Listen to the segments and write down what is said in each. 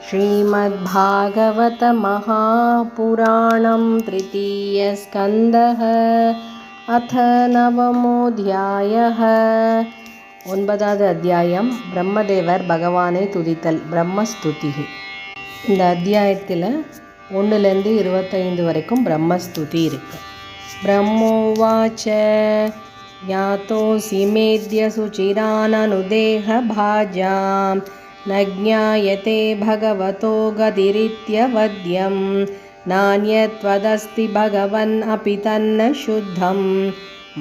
श्रीमद्भागवत महापुराणं तृतीयस्कन्धः अथ नवमोऽध्यायः ஒன்பதாவது அத்தியாயம் பிரம்மதேவர் பகவானை துதித்தல் பிரம்மஸ்துதி. இந்த அத்தியாயத்தில் 1லேருந்து 25 வரைக்கும் பிரம்மஸ்துதி இருக்கு. பிரம்மோவாச்ச ஞாதோசி மேத்ய சுச்சிரானனுதேஹ பாஜாம் न ज्ञायते भगवतो गतिरित्यवद्यं नान्यत्वदस्ति भगवन् अपि तन्न शुद्धं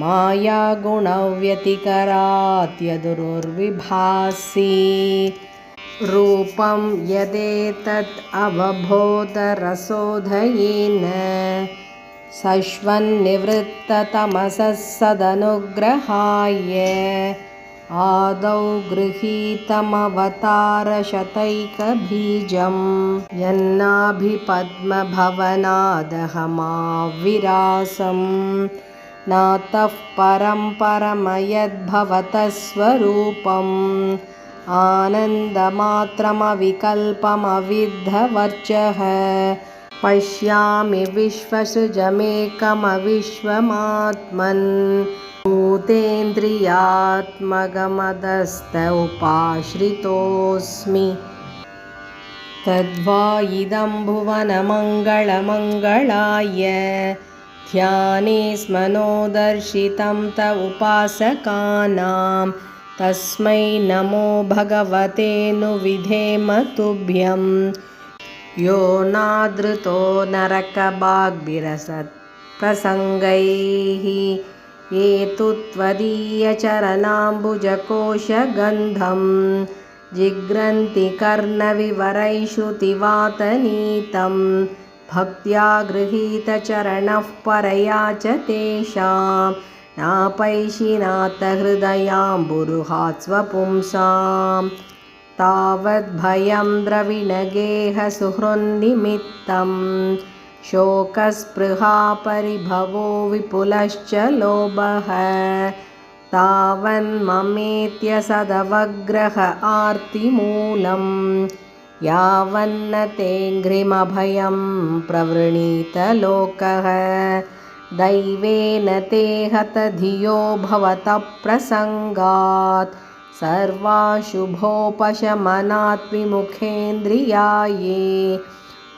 मायागुणव्यतिकरात्यदुर्विभासि रूपं यदेतत् अवबोधरसोधयेन सश्वन्निवृत्ततमसः सदनुग्रहाय आदौ गृहीतमवतारशतैकबीजं यन्नाभिपद्मभवनादहमाविरासं नातः परं परमयद्भवतः स्वरूपम् आनन्दमात्रमविकल्पमविद्धवर्चः पश्यामि विश्वसृजमेकमविश्वमात्मन् भूतेन्द्रियात्मगमदस्त उपाश्रितोऽस्मि तद्वा इदं भुवनमङ्गलमङ्गलाय ध्याने स्मनो दर्शितं त उपासकानां तस्मै नमो भगवते नु विधेम तुभ्यं यो नादृतो नरकभाग्भिरसत् प्रसङ्गैः ये तु त्वदीयचरणाम्बुजकोशगन्धं जिघ्रन्ति कर्णविवरैः श्रुतिवातनीतं भक्त्या गृहीतचरणः परया च तेषां नापैशिनाथ हृदयाम्बुरुहात् स्वपुंसां तावद्भयं द्रविणगेह सुहृन्निमित्तं शोकस्पृहा परिभवो विपुलश्च लोभः तावन्ममेत्य सदवग्रह आर्तिमूलं यावन्न तेऽङ्घ्रिमभयं प्रवृणीत लोकः दैवेन ते हतधियो भवतः प्रसङ्गात् सर्वाशुभोपशमनात् विमुखेन्द्रियाये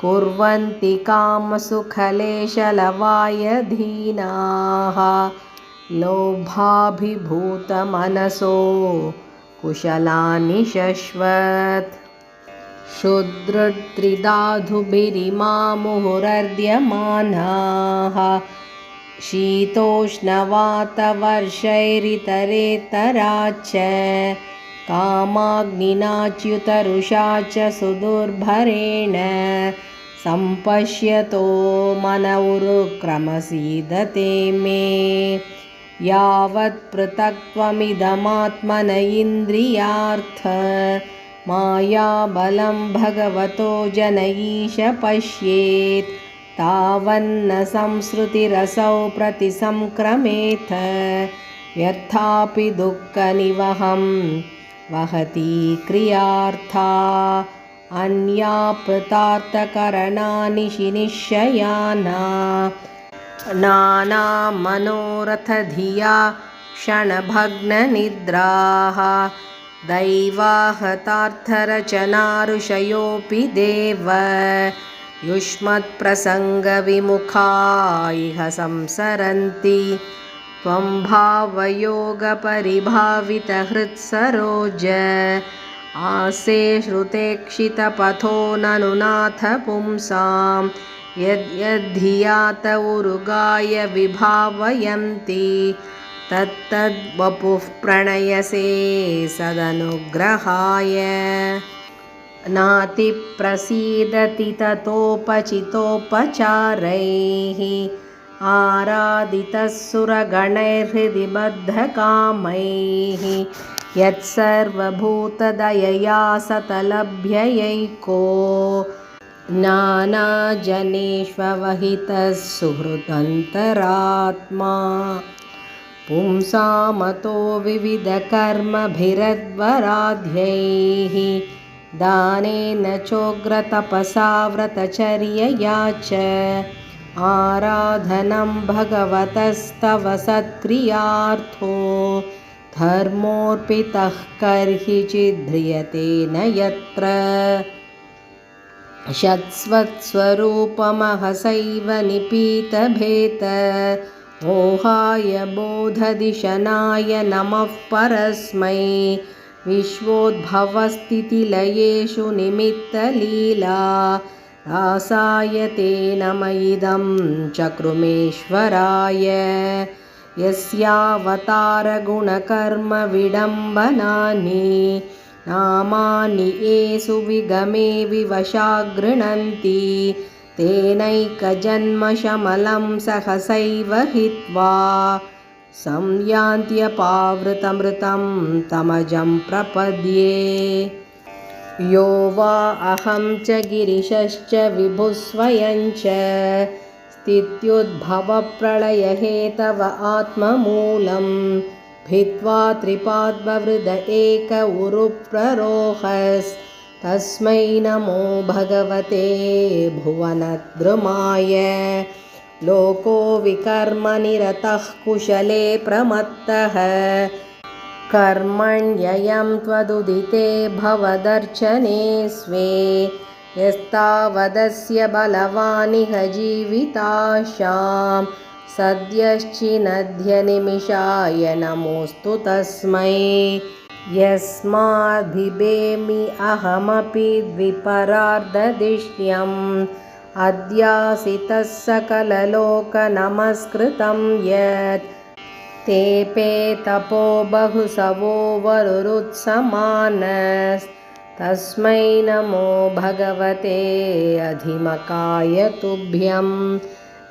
कुर्वन्ति कामसुखलेशलवायधीनाः लोभाभिभूतमनसो कुशलानि शश्वत् क्षुद्रत्रिधाधुभिरिमामुहुरर्ध्यमानाः शीतोष्णवातवर्षैरितरेतराच्च कामाग्निनाच्युतरुषा च सुदुर्भरेण सम्पश्यतो मन उरुक्रमसीदते मे यावत् पृथक्त्वमिदमात्मन इन्द्रियार्थ मायाबलं भगवतो जनईश पश्येत् तावन्न संसृतिरसौ प्रतिसंक्रमेथ व्यर्थापि दुःखनिवहं वहति क्रियार्था अन्यापृतार्थकरणानि निश्चयाना नानामनोरथधिया क्षणभग्ननिद्राः दैवाहतार्थरचनाऋषयोऽपि देव युष्मत्प्रसङ्गविमुखा इह संसरन्ति त्वं भावयोगपरिभावितहृत्सरोज आसे श्रुतेक्षितपथो ननु नाथ पुंसां यद्धियात उरुगाय विभावयन्ति तत्तद्वपुः प्रणयसे सदनुग्रहाय नातिप्रसीदति ततोपचितोपचारैः आराधितः सुरगणैर्हृदि बद्धकामैः यत्सर्वभूतदयया सतलभ्ययैको नानाजनेष्ववहितः सुहृदन्तरात्मा पुंसामतो विविधकर्मभिरद्वराध्यैः दानेन चोग्रतपसा व्रतचर्यया च आराधनं भगवतस्तव सत्क्रियार्थो धर्मोऽर्पितः कर्हिचिद्ध्रियते न यत्र शत्स्वत्स्वरूपमहसैव निपीतभेत मोहाय बोधदिशनाय नमः परस्मै विश्वोद्भवस्थितिलयेषु निमित्तलीला रासाय ते नम इदं चक्रुमेश्वराय यस्यावतारगुणकर्मविडम्बनानि नामानि येषु विगमे विवशा गृह्णन्ति तेनैकजन्मशमलं सहसैव हित्वा संयान्त्यपावृतमृतं तमजं प्रपद्ये यो वा अहं च गिरिशश्च विभुः स्वयं च स्थित्युद्भवप्रलयहेतव आत्ममूलं भित्त्वा त्रिपाद्ववृद एक उरुप्ररोहस्तस्मै नमो भगवते भुवनद्रुमाय लोको विकर्मनिरतः कुशले प्रमत्तः कर्मण्ययं त्वदुदिते भवदर्चने स्वे यस्तावदस्य बलवानिह जीविताशां सद्यश्चिनध्यनिमिषाय नमोऽस्तु तस्मै यस्माद्बिभेमि अहमपि द्विपरार्धदिष्ट्यम् अद्यासितः सकललोकनमस्कृतं यत् तेऽपि तपो बहुसवो वरुरुत्समानस्तस्मै नमो भगवते अधिमकाय तुभ्यं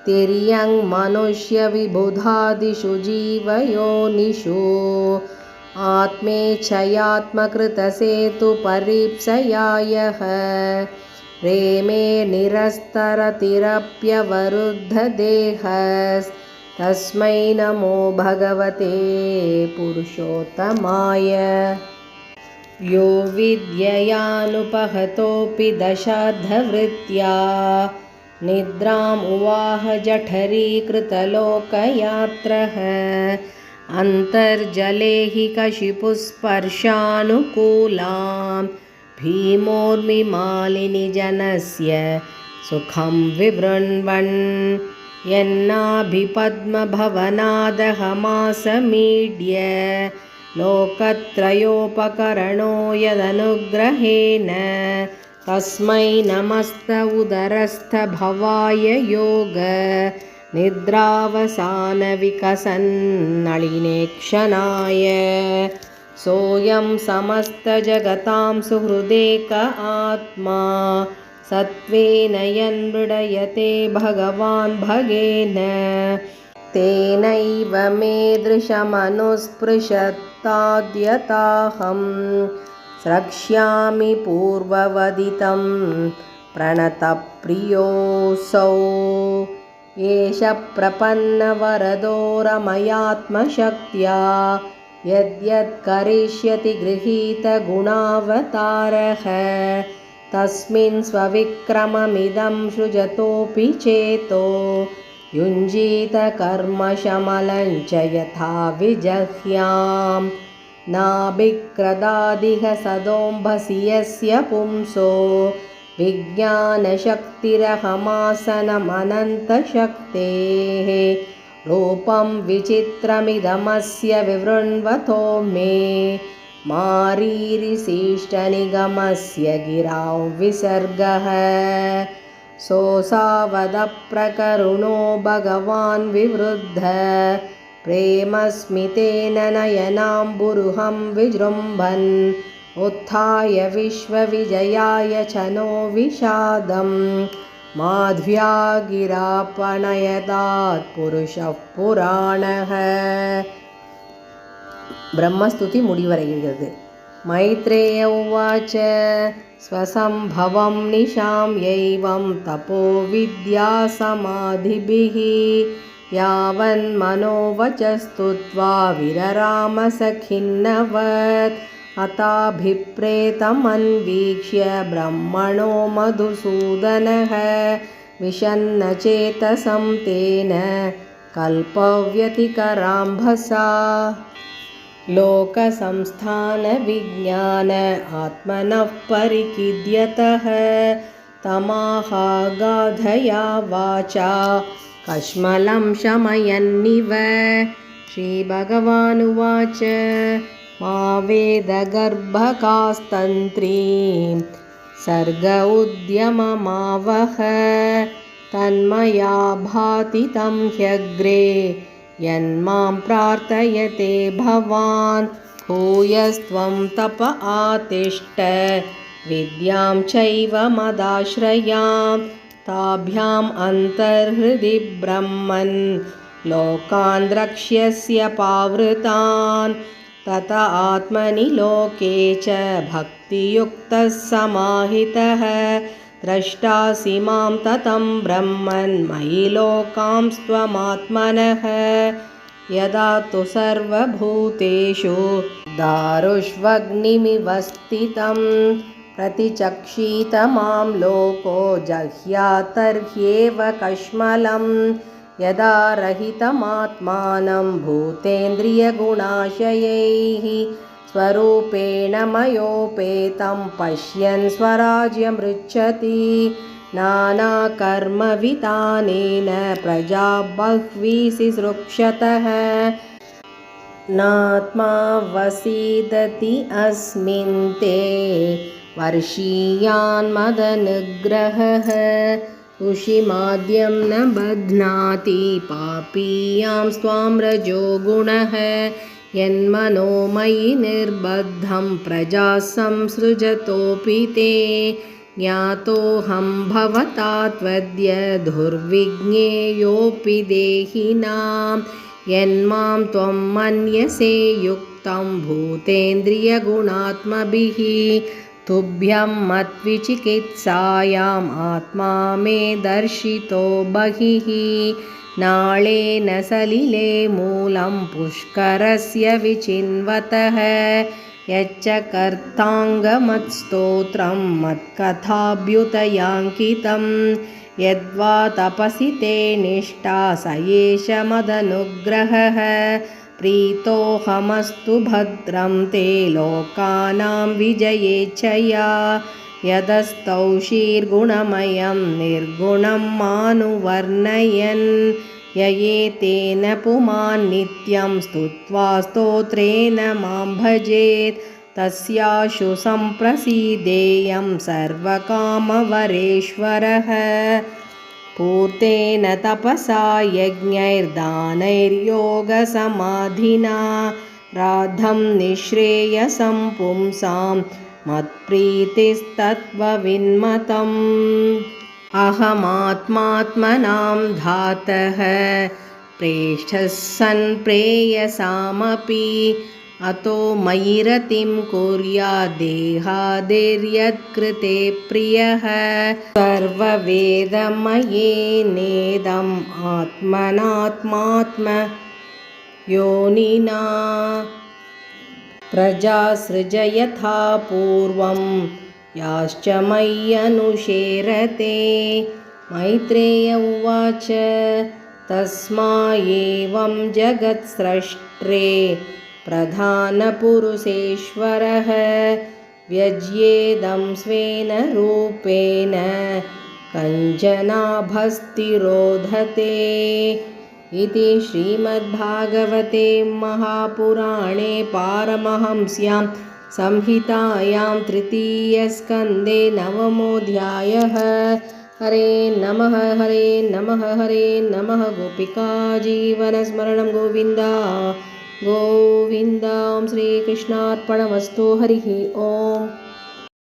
तिर्यं मनुष्यविबुधादिषु जीवयोनिषु आत्मेच्छयात्मकृतसेतुपरीप्सया यः प्रेमे निरस्तरतिरप्यवरुद्धदेहस्तस्मै नमो भगवते पुरुषोत्तमाय यो विद्ययानुपहतोऽपि दशार्धवृत्त्या निद्राम् उवाह जठरीकृतलोकयात्रः अन्तर्जले हि कशिपुस्पर्शानुकूलां भीमोर्मिमालिनिजनस्य सुखं विवृण्वन् यन्नाभिपद्मभवनादहमासमीड्य लोकत्रयोपकरणो यदनुग्रहेण तस्मै नमस्त उदरस्थभवाय योग निद्रावसानविकसन्नलिनेक्षणाय सोऽयं समस्तजगतां सुहृदेक आत्मा सत्त्वेन यन्मृडयते भगवान् भगेन तेनैव मे दृशमनुस्पृशत्ताद्यताहं स्रक्ष्यामि पूर्ववदितं प्रणतप्रियोऽसौ एष प्रपन्नवरदो रमयात्मशक्त्या यद्यत् करिष्यति गृहीतगुणावतारः तस्मिन् स्वविक्रममिदं सृजतोऽपि चेतो युञ्जीत कर्मशमलं च यथा विजह्यां नाभिक्रदादिह सदोम्भसि यस्य पुंसो विज्ञानशक्तिरहमासनमनन्तशक्तेः रूपं विचित्रमिदमस्य विवृण्वतो मे मारीरिसीष्टनिगमस्य गिरां विसर्गः सोऽसावदप्रकरुणो भगवान् विवृद्ध प्रेमस्मितेन नयनाम्बुरुहं विजृम्भन् उत्थाय विश्वविजयाय च नो विषादं माध्व्या गिरापणयदात् पुरुषः पुराणः ब्रह्मस्तुति मुडिवरैगिरदु मैत्रेय उवाच स्वसंभवं निशाम्यैवं तपो विद्यासमाधिभिः यावन्मनोवचस्तुत्वा विरराम सखिन्नवत् अताभिप्रेतमन्वीक्ष्य ब्रह्मणो मधुसूदनः विषन्नचेतसं तेन कल्पव्यतिकराम्भसा लोकसंस्थानविज्ञान आत्मनः परिकीद्यतः तमाहागाधया वाचा कश्मलं शमयन्निव। श्रीभगवानुवाच मा वेदगर्भकास्तन्त्रीं सर्ग उद्यममावह तन्मया भाति तं ह्यग्रे यन्मां प्रार्थयते भवान् भूयस्त्वं तप आतिष्ठ विद्यां चैव मदाश्रयां ताभ्याम् अन्तर्हृदि ब्रह्मन् लोकान् द्रक्ष्यस्य पावृतान् तत आत्मनि लोके च भक्तियुक्तः समाहितः द्रष्टासि मां ततं ब्रह्मन् मयि लोकांस्त्वमात्मनः यदा तु सर्वभूतेषु दारुष्वग्निमिव स्थितं प्रतिचक्षीत मां लोको जह्यातर्ह्येव कश्मलं यदा रहितमात्मानं भूतेन्द्रियगुणाशयैः स्वरूपेण मयोपेतं पश्यन् स्वराज्यमृच्छति नानाकर्मविधानेन प्रजा बह्वीः सृक्षतः नात्मा वसीदति अस्मिन् ते वर्षीयान्मदनुग्रहः ऋषिमाद्यं न बध्नाति पापीयां स्वां रजो गुणः यन्मनोमयि निर्बद्धं प्रजा संसृजतोऽपि ते ज्ञातोऽहं भवता त्वद्य दुर्विज्ञेयोऽपि देहिनां यन्मां त्वं मन्यसे युक्तं भूतेन्द्रियगुणात्मभिः तुभ्यं मत्विचिकित्सायाम् आत्मा मे दर्शितो बहिः नाळेन सलिले मूलं पुष्करस्य विचिन्वतः यच्च कर्ताङ्गमत्स्तोत्रं मत्कथाभ्युदयाङ्कितं यद्वा तपसि ते निष्ठा स एष मदनुग्रहः प्रीतोऽहमस्तु भद्रं ते लोकानां विजयेच्छया यदस्तौषीर्गुणमयं निर्गुणं मानुवर्णयन् ययेतेन पुमान् नित्यं स्तुत्वा स्तोत्रेण मां भजेत् तस्याशु सम्प्रसीदेयं सर्वकामवरेश्वरः पूर्तेन तपसा यज्ञैर्दानैर्योगसमाधिना राद्धं निःश्रेयसं पुंसां मत्प्रीतिस्तत्त्वविन्मतम् अहमात्मात्मनां धातः प्रेष्ठः सन् प्रेयसामपि अतो मयि रतिं कुर्याद्देहादेर्यत्कृते प्रियः सर्ववेदमयेनेदम् आत्मनात्मात्मयोनिना प्रजा सृजयथा पूर्वं याश्च मय्यनुशेरते मैत्रेय उवाच तस्मा एवं जगत्स्रष्टे प्रधानपुरुषेश्वरः व्यज्येदं स्वेन रूपेण कञ्चनाभस्तिरोधते इति श्रीमद्भागवते महापुराणे पारमहंस्यां संहितायां तृतीयस्कन्धे नवमोऽध्यायः। हरे नमः हरे नमः हरे नमः। गोपिका जीवनस्मरणं गोविन्द गोविन्द। ओं श्रीकृष्णार्पणमस्तु। हरिः ओम्।